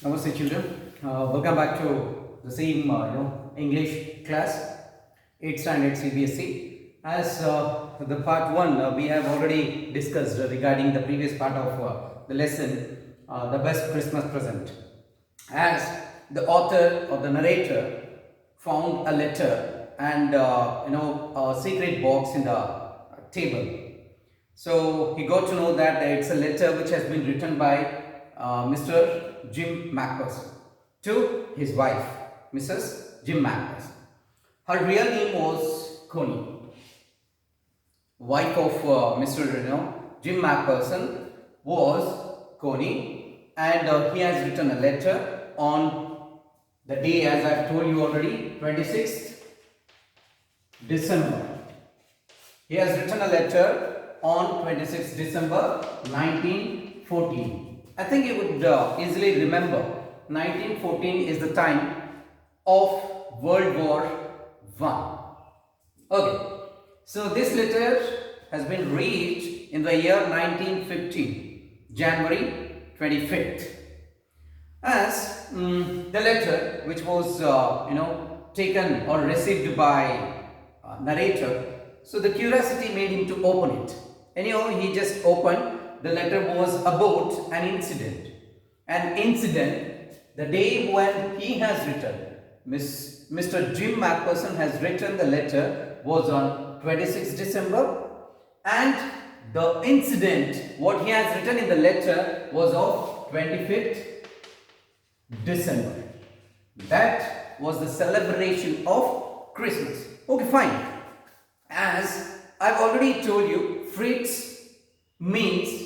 Namaste children. Welcome back to the same English class, 8th standard cbse. As the part 1 we have already discussed regarding the previous part of the lesson, the best Christmas present. As the author or the narrator found a letter and a secret box in the table. So he got to know that it's a letter which has been written by Mr. Jim Macpherson to his wife, Mrs. Jim Macpherson. Her real name was Connie, wife of Mr. Jim Macpherson was Connie, and he has written a letter on the day, as I've told you already, 26th December. He has written a letter on 26th December 1914. I think you would easily remember 1914 is the time of World War I. Okay, so this letter has been reached in the year 1915, January 25th. As the letter which was taken or received by narrator, so the curiosity made him to open it. Anyhow, he just opened. The letter was about an incident. An incident, the day when he has written, Mr. Jim Macpherson has written the letter was on 26th December, and the incident, what he has written in the letter was of 25th December. That was the celebration of Christmas. Okay, fine. As I've already told you, Fritz means,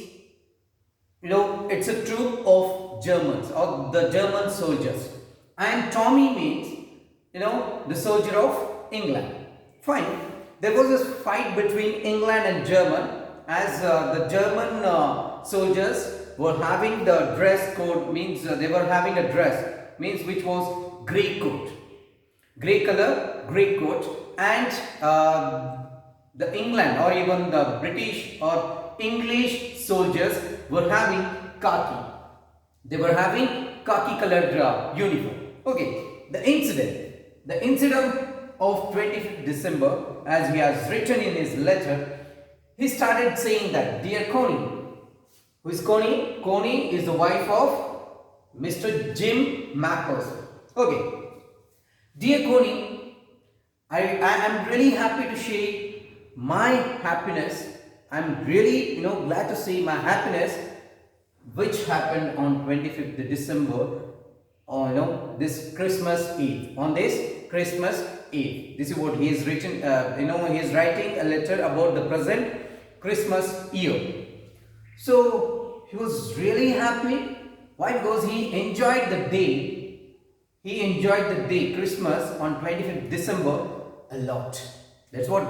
it's a troop of Germans or the German soldiers, and Tommy means, the soldier of England. Fine. There was this fight between England and German, as the German soldiers were having the dress code, means they were having a dress, means which was grey coat, grey color, grey coat, and the England or even the British or English soldiers were having khaki. They were having khaki colored uniform. Okay, the incident of 25th December, as he has written in his letter, he started saying that, "Dear Connie," who is Connie? Connie is the wife of Mr. Jim Macpherson. Okay, "Dear Connie, I am really happy to share my happiness. I'm really glad to see my happiness which happened on 25th December, or this Christmas Eve. On this Christmas Eve, this is what he is written. He is writing a letter about the present Christmas year. So he was really happy. Why? Because he enjoyed the day. He enjoyed the day Christmas on 25th December a lot. That's what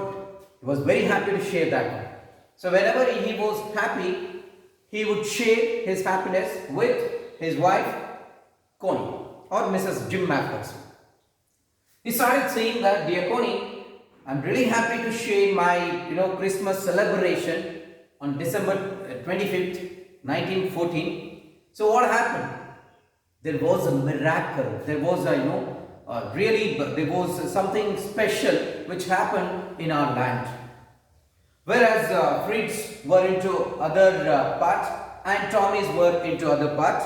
he was very happy to share that one. So whenever he was happy, he would share his happiness with his wife Connie or Mrs. Jim Macpherson. He started saying that, "Dear Connie, I'm really happy to share my Christmas celebration on December 25th, 1914. So what happened? There was a miracle. There was there was something special which happened in our land. Whereas Fritz were into other part and Tommy's were into other part.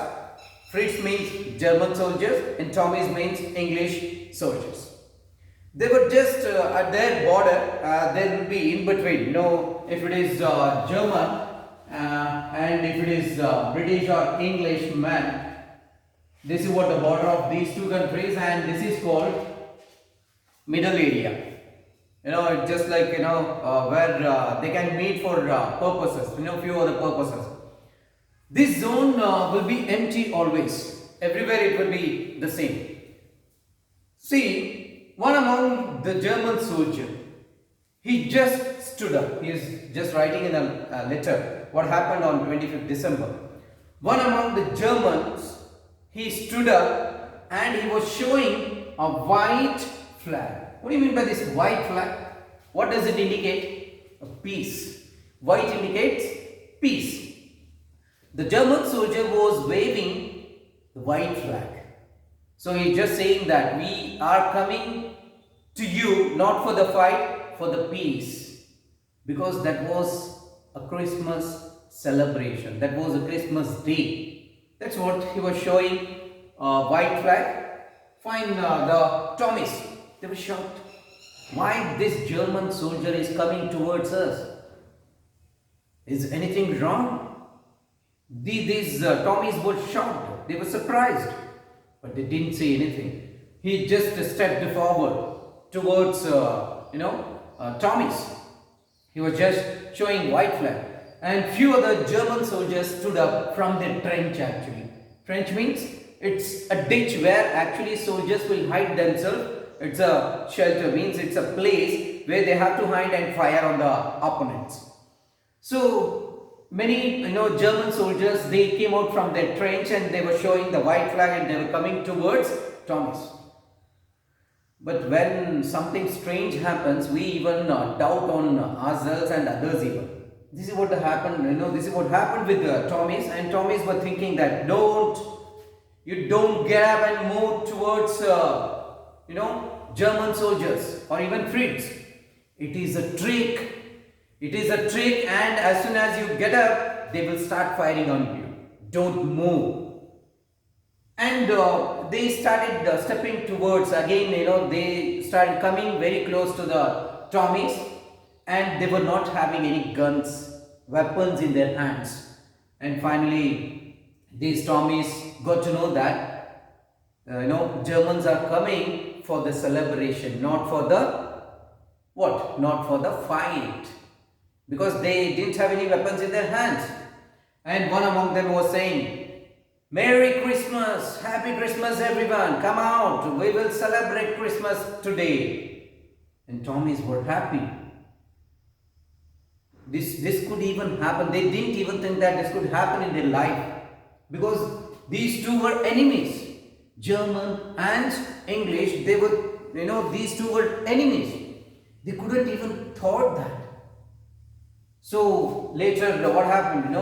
Fritz means German soldiers and Tommy's means English soldiers. They were just at their border. There will be in between. If it is German and if it is British or English man, this is what the border of these two countries, and this is called middle area. It's just like where they can meet for purposes, few other purposes. This zone will be empty always. Everywhere it will be the same. See, one among the German soldier, he just stood up. He is just writing in a letter what happened on 25th December. One among the Germans, he stood up and he was showing a white flag. What do you mean by this white flag? What does it indicate? A peace. White indicates peace. The German soldier was waving the white flag. So he's just saying that we are coming to you not for the fight, for the peace. Because that was a Christmas celebration. That was a Christmas day. That's what he was showing. White flag. Fine, the Tommies, they were shocked. Why this German soldier is coming towards us? Is anything wrong? These Tommies were shocked. They were surprised. But they didn't say anything. He just stepped forward towards, Tommies. He was just showing white flag. And few other German soldiers stood up from their trench actually. Trench means it's a ditch where actually soldiers will hide themselves. It's a shelter, means it's a place where they have to hide and fire on the opponents. So many German soldiers, they came out from their trench and they were showing the white flag and they were coming towards Thomas. But when something strange happens, we even doubt on ourselves and others even. This is what happened, this is what happened with Thomas, and Thomas were thinking that you don't get up and move towards German soldiers or even Fritz. It is a trick. It is a trick, and as soon as you get up, they will start firing on you. Don't move. And they started stepping towards, again, they started coming very close to the Tommies, and they were not having any guns, weapons in their hands. And finally, these Tommies got to know that, Germans are coming for the celebration, not for the, what? Not for the fight. Because they didn't have any weapons in their hands. And one among them was saying, Merry Christmas, Happy Christmas everyone, come out, we will celebrate Christmas today. And Tommies were happy. This could even happen. They didn't even think that this could happen in their life. Because these two were enemies. German and English, they were, these two were enemies. They couldn't even thought that. So later what happened,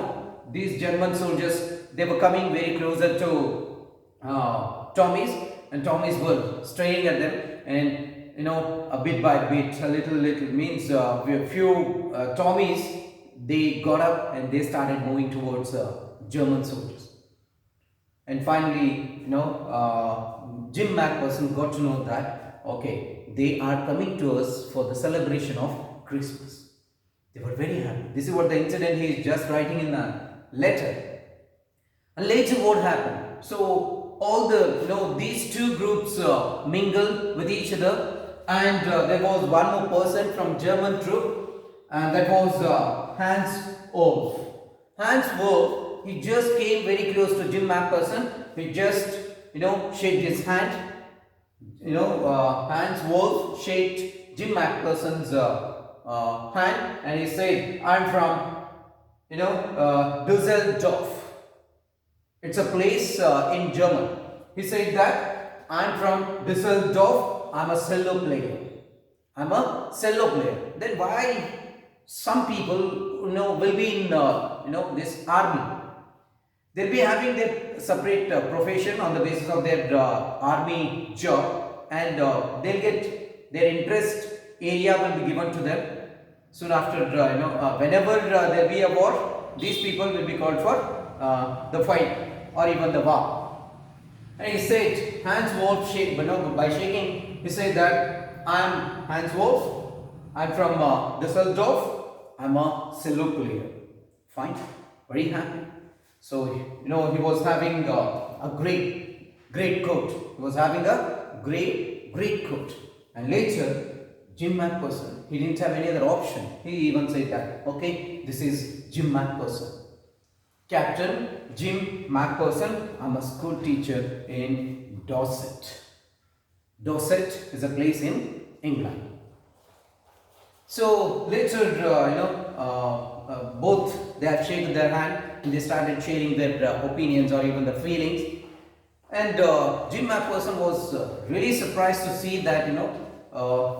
these German soldiers, they were coming very closer to Tommies, and Tommies were staring at them, and a bit by bit, a little means a few Tommies, they got up and they started moving towards German soldiers. And finally, Jim McPherson got to know that, okay, they are coming to us for the celebration of Christmas. They were very happy. This is what the incident he is just writing in a letter. And later what happened? So all the, these two groups mingled with each other, and there was one more person from German troop, and that was Hans Wolf. Hans Wolf, he just came very close to Jim McPherson. He just, shook his hand. Hans Wolf shook Jim McPherson's hand, and he said, I'm from, Düsseldorf. It's a place in German. He said that I'm from Düsseldorf, I'm a cello player. I'm a cello player. Then why some people, will be in, this army? They'll be having their separate profession on the basis of their army job, and they'll get their interest area will be given to them. Soon after, whenever there be a war, these people will be called for the fight or even the war. And he said, Hans Wolf, by shaking, he said that I am Hans Wolf, I am from Düsseldorf, I am a cello player. Fine, very happy. So, he was having a great coat. He was having a great coat. And later, Jim McPherson, he didn't have any other option. He even said that, okay, this is Jim McPherson. Captain Jim McPherson, I'm a school teacher in Dorset. Dorset is a place in England. So later, both they have shaken their hand and they started sharing their opinions or even the feelings. And Jim McPherson was really surprised to see that,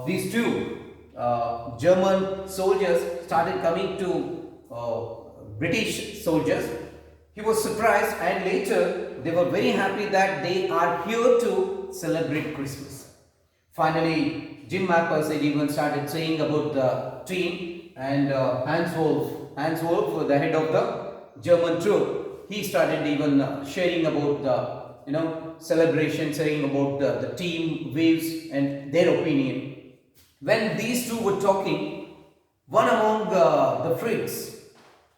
these two German soldiers started coming to British soldiers, He was surprised, and later they were very happy that they are here to celebrate Christmas. Finally, Jim McPherson even started saying about the team, and Hans Wolf, the head of the German troop, he started even sharing about the celebration, saying about the team views and their opinion. When these two were talking, one among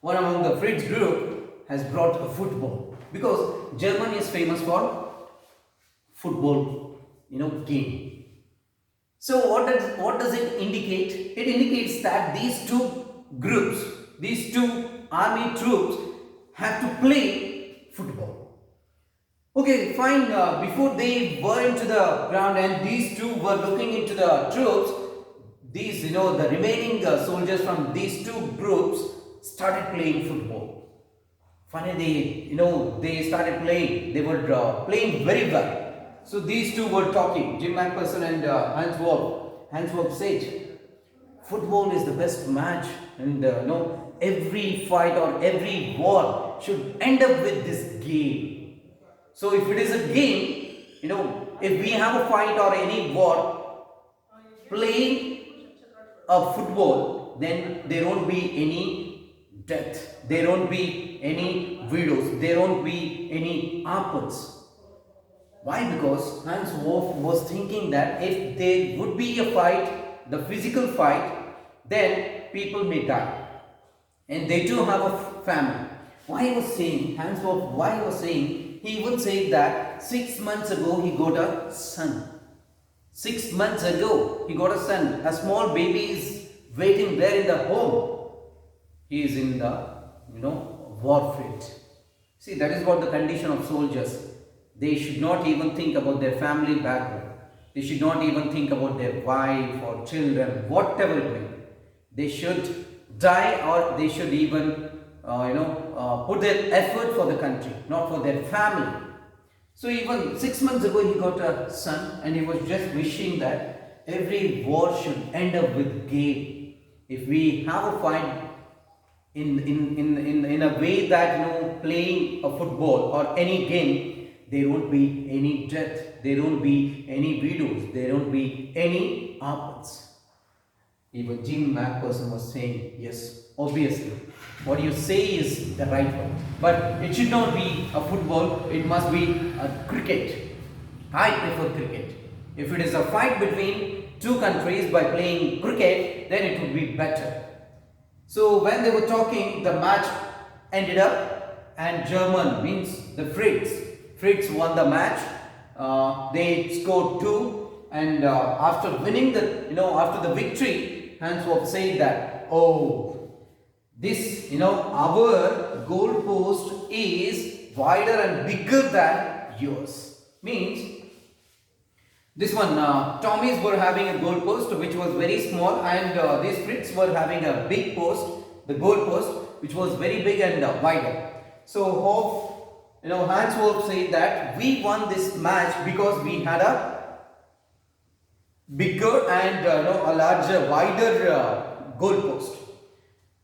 one among the Fritz group has brought a football, because Germany is famous for football, game. So what does it indicate? It indicates that these two groups, these two army troops have to play football. Okay, fine. Before they were into the ground and these two were looking into the troops, these, the remaining soldiers from these two groups started playing football. Finally, they started playing. They were playing very well. So these two were talking, Jim McPherson and Hans Wolf. Hans Wolf said, football is the best match, and every fight or every war should end up with this game. So if it is a game, if we have a fight or any war, playing a football, then there won't be any death, there won't be any widows, there won't be any orphans. Why? Because Hans Wolf was thinking that if there would be a fight, the physical fight, then people may die. And they too have a family. Why he was saying, Hans Wolf, why he was saying, he would say that 6 months ago he got a son. 6 months ago he got a son. A small baby is waiting there in the home. He is in the, warfare. See, that is what the condition of soldiers. They should not even think about their family background. They should not even think about their wife or children, whatever it may. They should die, or they should even, put their effort for the country, not for their family. So even 6 months ago he got a son, and he was just wishing that every war should end up with gain. If we have a fight in a way that playing a football or any game, there won't be any death, there won't be any widows, there won't be any orphans. Even Jim McPherson was saying, yes, obviously, what you say is the right one. But it should not be a football, it must be a cricket. I prefer cricket. If it is a fight between two countries by playing cricket, then it would be better. So when they were talking, the match ended up, and German, means the Fritz won the match. They scored 2, and after winning after the victory, Hans Wolf said that, this, our goal post is wider and bigger than yours. Means, this one, Tommies were having a goal post which was very small, and these Fritz were having a big post, the goal post, which was very big and wider. So Hans Wolf said that we won this match because we had a bigger and a larger, wider goal post.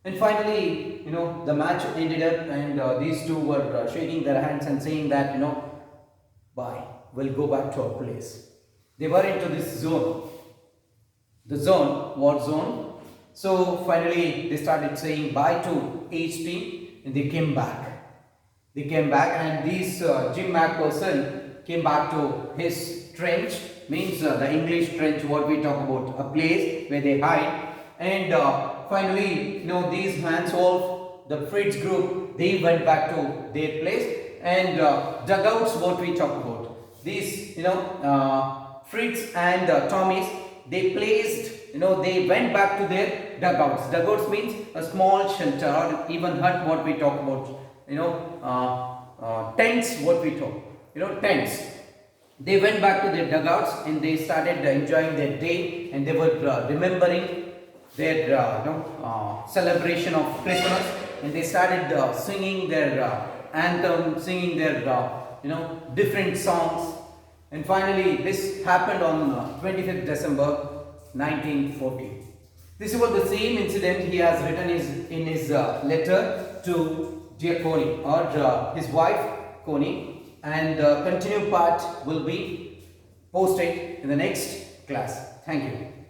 And finally, the match ended up, and these two were shaking their hands and saying that, bye, we'll go back to our place. They were into this zone, war zone. So finally, they started saying bye to each team, and they came back. And these Jim McPherson came back to his trench, means the English trench, what we talk about, a place where they hide. And finally, these Hans Wolf, the Fritz group, they went back to their place. And dugouts, what we talk about, these Fritz and Tommies, they placed, they went back to their dugouts. Dugouts means a small shelter, or even hut, what we talk about, tents, what we talk, tents. They went back to their dugouts, and they started enjoying their day, and they were remembering their celebration of Christmas, and they started singing their anthem, singing their different songs. And finally, this happened on 25th December 1940. This was the same incident he has written in his letter to dear Connie, or his wife Connie, and continued part will be posted in the next class. Thank you.